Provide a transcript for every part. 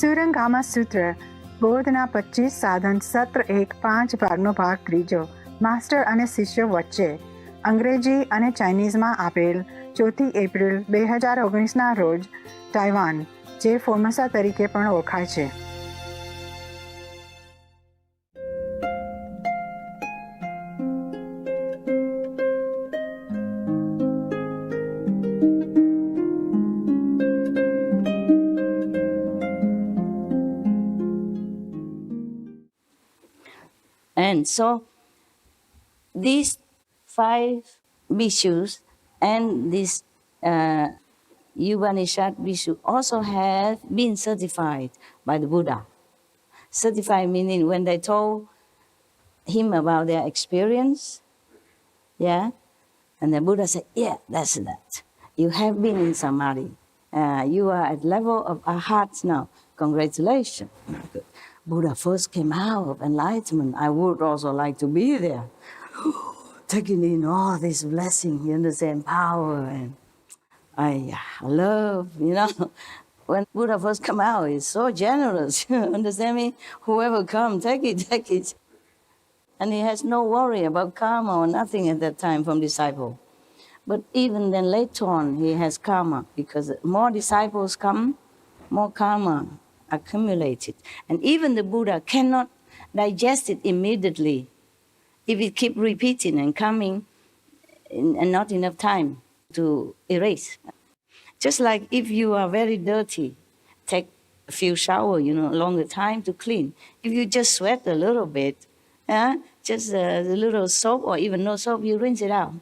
સુરંગામા સૂત્ર બોધના 25 સાધન સત્ર 1 5 ભાગનો ભાગ ત્રીજો માસ્ટર અને શિષ્યો વચ્ચે અંગ્રેજી અને ચાઇનીઝમાં આપેલ 4 એપ્રિલ 2019ના રોજ તાઇવાન, જે ફોર્મોસા તરીકે પણ ઓળખાય છે. And so these 5 bhikshus and this Upanishad bhikshu also have been certified by the Buddha. Certified meaning when they told him about their experience, yeah, and the Buddha said, yeah, that's that. You have been in Samadhi. You are at level of Arhat now. Congratulations. Good. Buddha first came out of enlightenment. I would also like to be there. Taking in all this blessing, you understand, power, and I love, When Buddha first come out, he's so generous, understand me? Whoever come, take it. And he has no worry about karma or nothing at that time from disciple. But even then later on, he has karma, because more disciples come, more karma accumulated. And even the Buddha cannot digest it immediately if it keep repeating and coming and not enough time to erase. Just like if you are very dirty, take a few shower, longer time to clean. If you just sweat a little bit, just a little soap or even no soap, you rinse it out.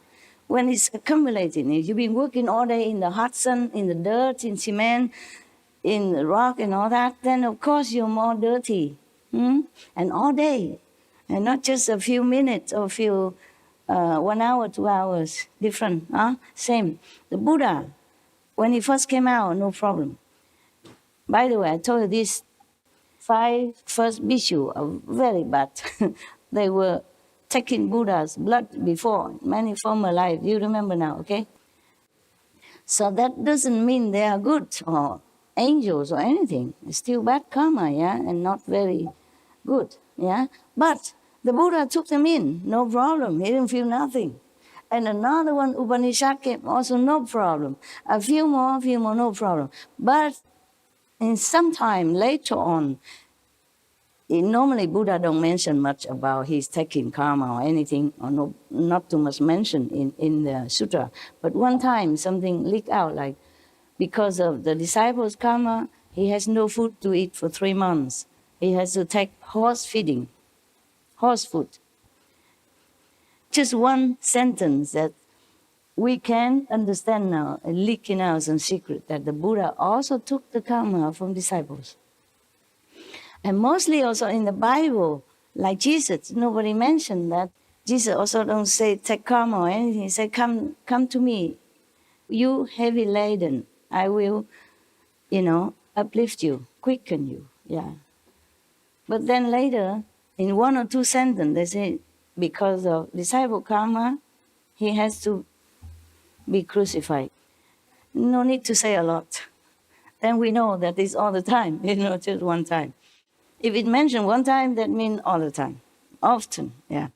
When it's accumulating, if you've been working all day in the hot sun, in the dirt, in cement, in the rock and all that, then of course you're more dirty. And all day. And not just a few minutes or few 1 hour, 2 hours, different. Same. The Buddha, when he first came out, no problem. By the way, I told you these 5 first bhikshu are very bad. They were taking Buddha's blood before, many former lives. You remember now, okay? So that doesn't mean they are good or angels or anything. It's still bad karma, yeah, and not very good, yeah. But the Buddha took them in, no problem. He didn't feel nothing. And another one, Upanishad came, also no problem. A few more, no problem. But in some time later on, normally Buddha don't mention much about his taking karma or anything, or no, not too much mentioned in the sutra. But one time something leaked out, like because of the disciples' karma, he has no food to eat for 3 months. He has to take horse feeding, horse food. Just one sentence that we can understand now, leaking out some secret, that the Buddha also took the karma from disciples. And mostly also in the Bible, like Jesus, nobody mentioned that. Jesus also don't say take karma or anything. He said, come to me, you heavy laden. I will, uplift you, quicken you, yeah. But then later, in 1 or 2 sentences, they say, because of disciple karma, he has to be crucified. No need to say a lot. Then we know that it's all the time, just one time. If it mentioned one time, that means all the time, often, yeah.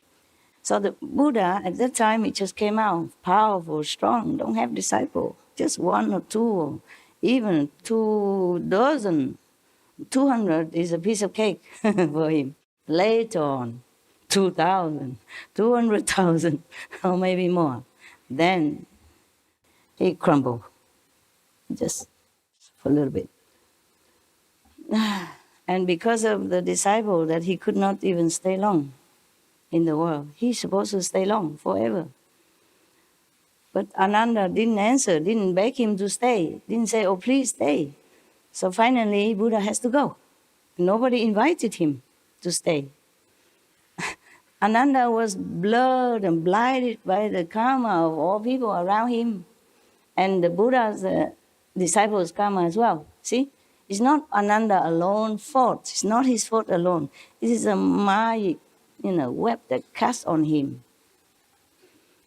So the Buddha, at that time, it just came out, powerful, strong, don't have disciple, just 1 or 2, or even 2 dozen, 200 is a piece of cake for him. Later on, 2,000, 200,000, or maybe more. Then he crumbled, just for a little bit. And because of the disciple that he could not even stay long in the world. He's supposed to stay long, forever. But Ananda didn't answer, didn't beg him to stay, didn't say, oh, please stay. So finally, Buddha has to go. Nobody invited him to stay. Ananda was blurred and blinded by the karma of all people around him. And the Buddha's disciples' karma as well. See? It's not Ananda alone's fault. It's not his fault alone. It is a magic, web that casts on him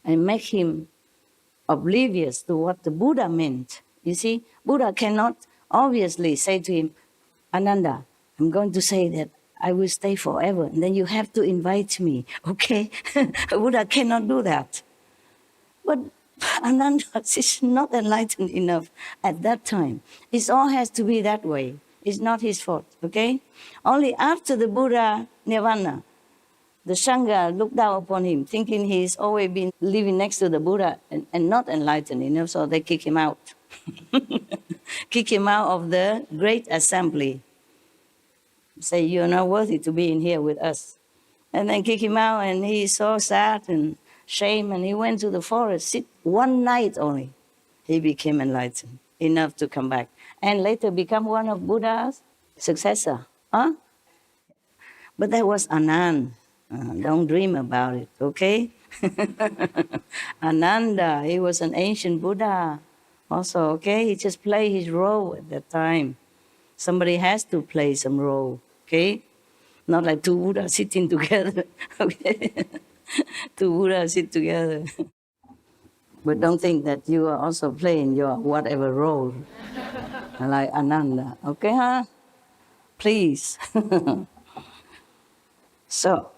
and make him oblivious to what the Buddha meant. You see, Buddha cannot obviously say to him, Ananda, I'm going to say that I will stay forever, and then you have to invite me, okay? Buddha cannot do that. But Ananda is not enlightened enough at that time. It all has to be that way. It's not his fault, okay? Only after the Buddha nirvana, the Sangha looked down upon him, thinking he's always been living next to the Buddha and not enlightened enough, so they kick him out. Kick him out of the great assembly. Say, you're not worthy to be in here with us. And then kick him out, and he's so sad and shame, and he went to the forest, sit one night only. He became enlightened enough to come back, and later become one of Buddha's successor. Huh? But that was Anand. Don't dream about it, okay? Ananda, he was an ancient Buddha also, okay? He just played his role at that time. Somebody has to play some role, okay? Not like two Buddhas sitting together, okay? Two Buddhas sit together. But don't think that you are also playing your whatever role, like Ananda, okay, huh? Please. So,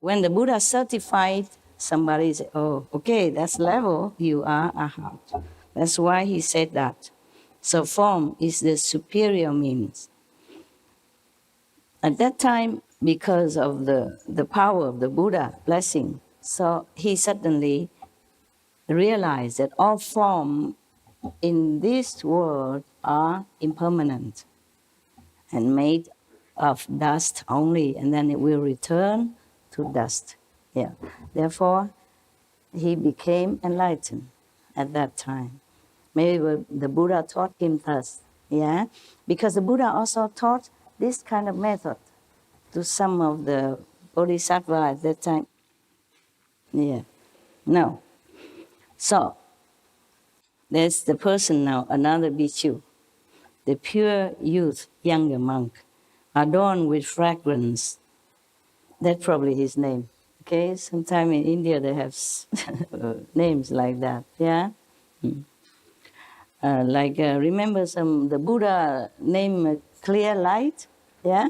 when the Buddha certified, somebody said, oh, okay, that's level, you are Arhat. That's why he said that. So form is the superior means. At that time, because of the power of the Buddha blessing, so he suddenly realized that all form in this world are impermanent and made of dust only, and then it will return to dust. Yeah. Therefore, he became enlightened at that time. Maybe the Buddha taught him thus, yeah? Because the Buddha also taught this kind of method to some of the bodhisattva at that time. Yeah. No. So, there's the person now, another bhikkhu, the pure youth, younger monk, adorned with fragrance. That's probably his name. Okay, sometime in India they have names like that. Yeah, remember the Buddha name Clear Light. Yeah,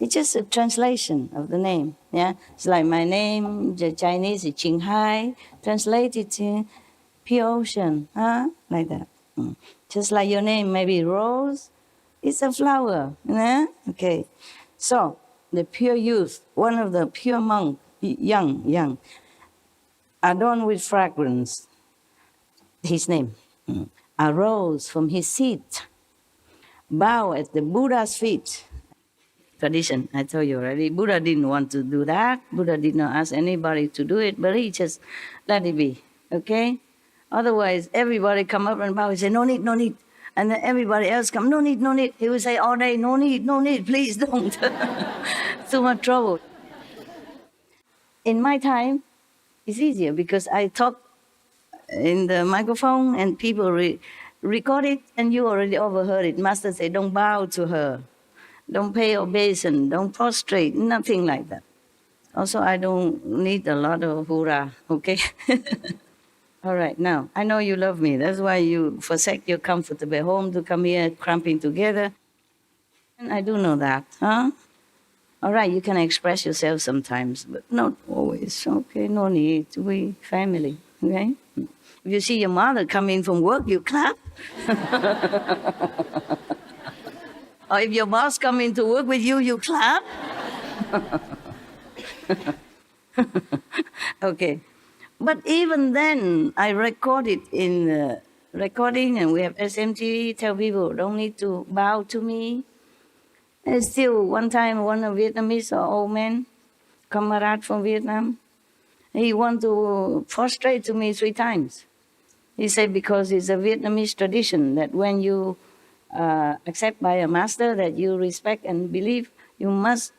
it's just a translation of the name. Yeah, it's like my name, the Chinese is Qing Hai, translated to pure ocean. Huh? Like that. Just like your name, maybe Rose. It's a flower. Yeah? Okay, so the pure youth, one of the pure monk, young, adorned with fragrance, his name, arose from his seat, bow at the Buddha's feet. Tradition, I told you already, Buddha didn't want to do that. Buddha did not ask anybody to do it, but he just let it be, okay? Otherwise, everybody come up and bow and say, no need, no need. And then everybody else come, no need, no need. He would say all day, no need, please don't. Too much trouble. In my time, it's easier because I talk in the microphone and people record it and you already overheard it. Master said, don't bow to her. Don't pay obeisance. Don't prostrate. Nothing like that. Also, I don't need a lot of hurrah, okay? All right, now, I know you love me. That's why you forsake your comfortable home to come here cramping together. And I do know that, huh? All right, you can express yourself sometimes, but not always. Okay, no need. We family, okay? If you see your mother coming from work, you clap. Or if your boss coming to work with you, you clap. Okay. But even then, I record it in recording, and we have SMT, tell people, don't need to bow to me. And still, one time, one of Vietnamese old man, comrade from Vietnam, he want to prostrate to me 3 times. He said because it's a Vietnamese tradition that when you accept by a master that you respect and believe, you must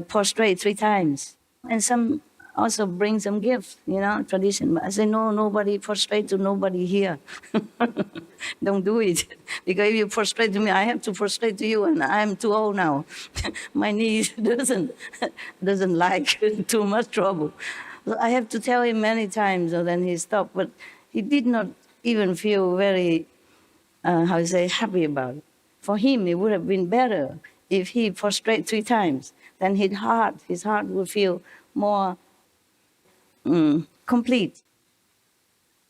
prostrate 3 times. And some also bring some gifts, tradition. But I say, no, nobody prostrate to nobody here. Don't do it. Because if you prostrate to me, I have to prostrate to you, and I'm too old now. My knees doesn't like too much trouble. So I have to tell him many times, and then he stopped. But he did not even feel very, happy about it. For him, it would have been better if he prostrate 3 times. Then his heart would feel more complete.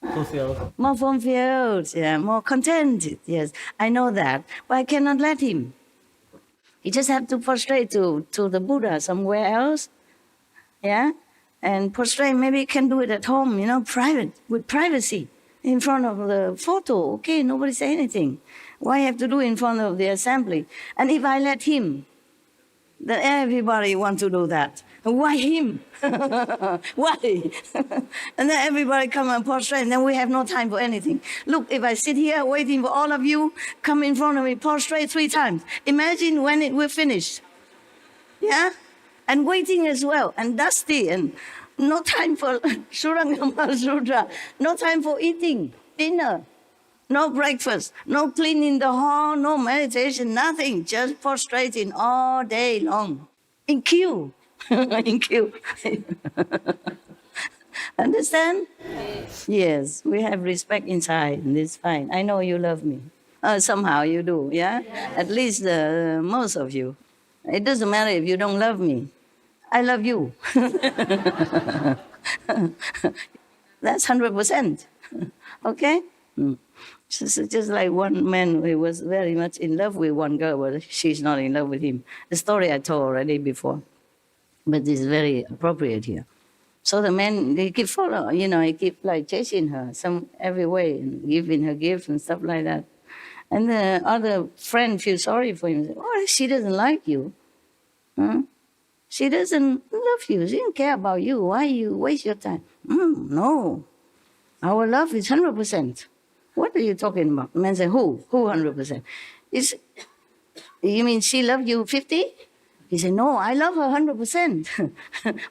Fulfilled. More fulfilled, yeah, more contented. Yes, I know that, but I cannot let him. He just have to prostrate to the Buddha somewhere else, yeah, and prostrate. Maybe he can do it at home, private, with privacy, in front of the photo. Okay, nobody say anything. Why have to do in front of the assembly? And if I let him, then everybody want to do that. Why him? Why? And then everybody come and prostrate, and then we have no time for anything. Look, if I sit here waiting for all of you, come in front of me, prostrate 3 times. Imagine when it will finish. Yeah? And waiting as well, and dusty, and no time for Surangama Sutra, no time for eating dinner. No breakfast, no cleaning the hall, no meditation, nothing. Just prostrating all day long. In queue. In queue. Understand? Yes, we have respect inside, and it's fine. I know you love me. Somehow you do, yeah? At least most of you. It doesn't matter if you don't love me. I love you. That's 100%. Okay? Just like one man who was very much in love with one girl, but she's not in love with him. The story I told already before, but it's very appropriate here. So the man, he keep following, he keep like chasing her every way and giving her gifts and stuff like that. And the other friend feels sorry for him. Oh, she doesn't like you. Huh? She doesn't love you. She doesn't care about you. Why you waste your time? No. Our love is 100%. What are you talking about? The man said, who 100%? You mean she loved you 50? He said, no, I love her 100%.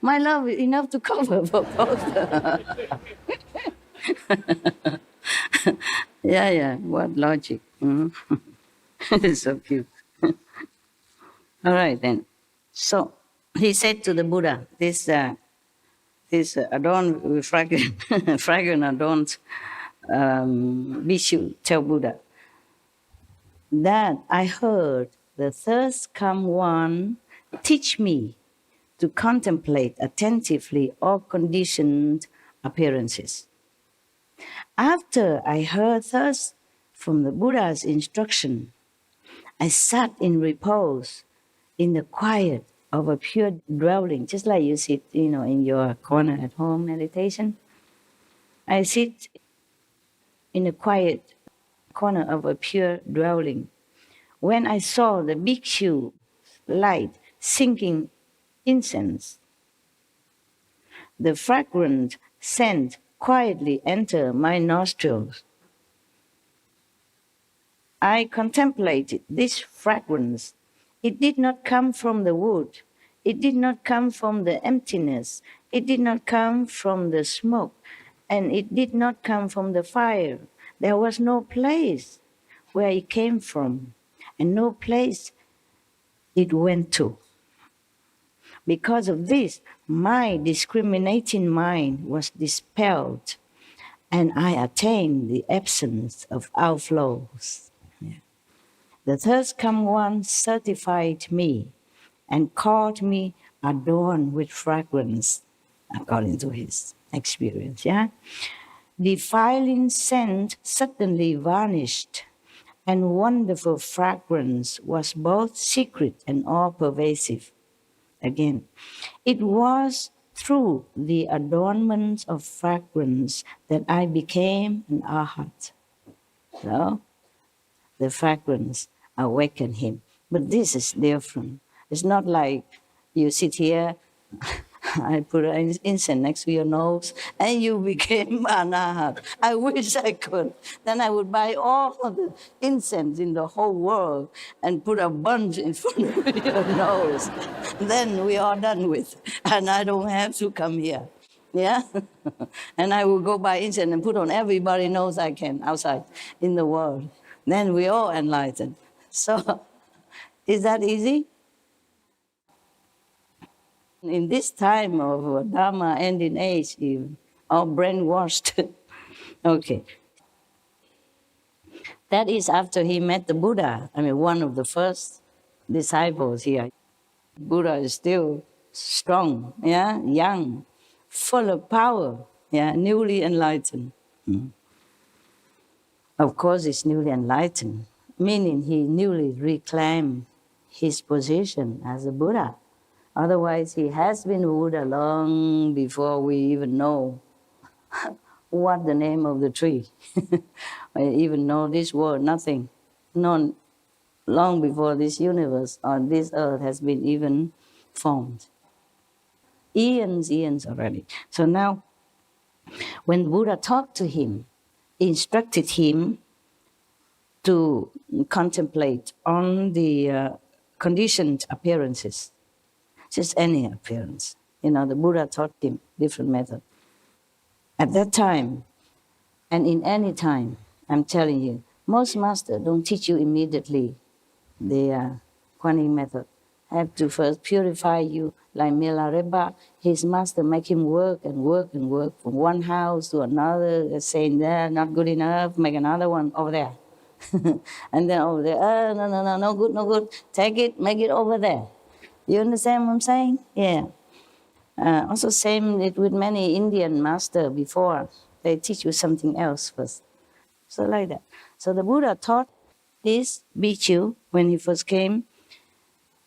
My love is enough to cover for both. Yeah, what logic. It's so cute. All right, then. So he said to the Buddha, this adorned with fragrant adorned Bhikshu tell Buddha that I heard the thirst come one teach me to contemplate attentively all conditioned appearances. After I heard thus from the Buddha's instruction, I sat in repose in the quiet of a pure dwelling, just like you sit, in your corner at home meditation. I sit in a quiet corner of a pure dwelling. When I saw the bhikshu light sinking incense, the fragrant scent quietly entered my nostrils. I contemplated this fragrance. It did not come from the wood. It did not come from the emptiness. It did not come from the smoke. And it did not come from the fire. There was no place where it came from, and no place it went to. Because of this, my discriminating mind was dispelled, and I attained the absence of outflows. Yeah. The third come one certified me and called me adorned with fragrance, according to his experience. Yeah. Defiling scent suddenly vanished, and wonderful fragrance was both secret and all-pervasive. Again, it was through the adornment of fragrance that I became an arhat. So, the fragrance awakened him. But this is different. It's not like you sit here, I put an incense next to your nose, and you became an arhat. I wish I could. Then I would buy all of the incense in the whole world and put a bunch in front of your nose. Then we are done with, and I don't have to come here. Yeah? And I will go buy incense and put on everybody's nose I can outside in the world. Then we all enlightened. So, is that easy? In this time of Dharma ending age, even, all brainwashed. Okay. That is after he met the Buddha. I mean, one of the first disciples here. Buddha is still strong, yeah, young, full of power, yeah, newly enlightened. Of course, he's newly enlightened, meaning he newly reclaimed his position as a Buddha. Otherwise, he has been Buddha long before we even know what the name of the tree, or even know this word, nothing. Known long before this universe or this earth has been even formed. Eons already. So now, when Buddha talked to him, instructed him to contemplate on the conditioned appearances, just any appearance. You know, the Buddha taught him different methods. At that time, and in any time, I'm telling you, most masters don't teach you immediately the Kuan Yin method. Have to first purify you, like Milarepa. His master make him work and work and work from one house to another, saying there, not good enough, make another one over there. And then over there, no good, no good. Take it, make it over there. You understand what I'm saying? Yeah. Also same it with many Indian master before. They teach you something else first. So like that. So the Buddha taught this bhikkhu when he first came.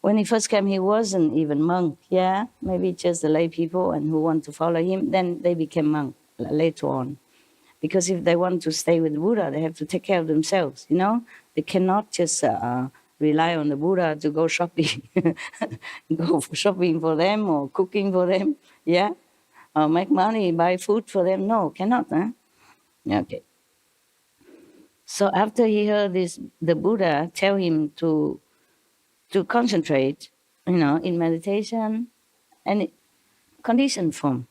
When he first came, he wasn't even monk, yeah? Maybe just the lay people and who want to follow him. Then they became monk later on. Because if they want to stay with the Buddha, they have to take care of themselves, you know? They cannot just rely on the Buddha to go shopping. Go for shopping for them or cooking for them, yeah? Or make money, buy food for them. No, cannot, huh? Okay. So after he heard this, the Buddha tell him to concentrate, you know, in meditation and conditioned form.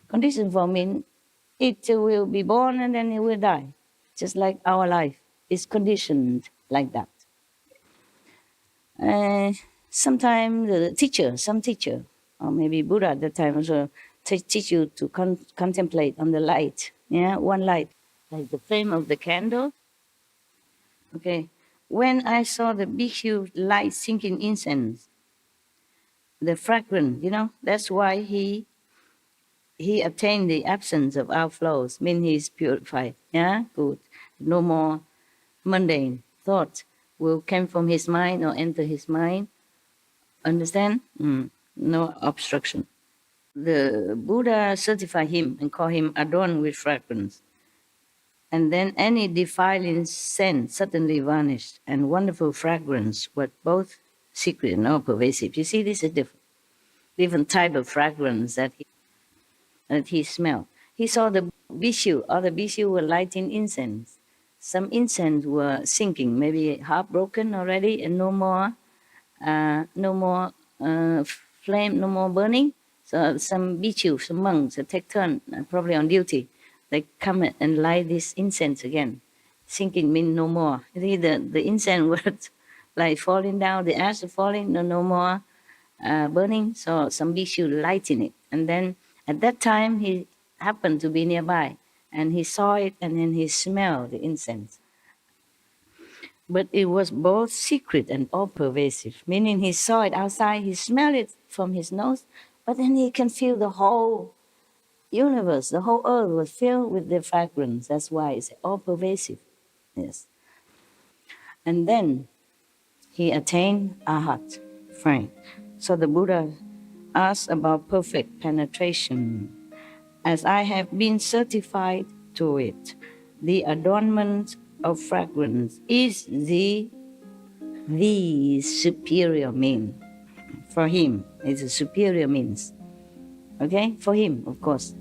Conditioned form means it will be born and then it will die. Just like our life is conditioned like that. Sometimes some teacher, or maybe Buddha at that time also teach you to contemplate on the light. Yeah, one light, like the flame of the candle. Okay, when I saw the bhikkhu light sinking incense, the fragrance, you know, that's why he attained the absence of outflows, means he's purified. Yeah, good. No more mundane thoughts will come from his mind or enter his mind. Understand? No obstruction. The Buddha certified him and called him adorned with fragrance. And then any defiling scent suddenly vanished, and wonderful fragrance was both secret and all pervasive. You see, this is different type of fragrance that he smelled. He saw the bhikkhu, other bhikkhu were lighting incense. Some incense were sinking, maybe half broken already, and no more flame, no more burning. So some bhikkhu, some monks, take turn, probably on duty. They come and light this incense again. Sinking means no more. You see, the incense was like falling down, the ash falling, no more burning. So some bhikkhu lighting it. And then at that time, he happened to be nearby. And he saw it, and then he smelled the incense. But it was both secret and all-pervasive, meaning he saw it outside, he smelled it from his nose, but then he can feel the whole universe, the whole earth was filled with the fragrance. That's why it's all-pervasive. Yes. And then he attained Arhat, fine. So the Buddha asked about perfect penetration. As I have been certified to it, the adornment of fragrance is the superior mean. For him, it's a superior means. Okay? For him, of course.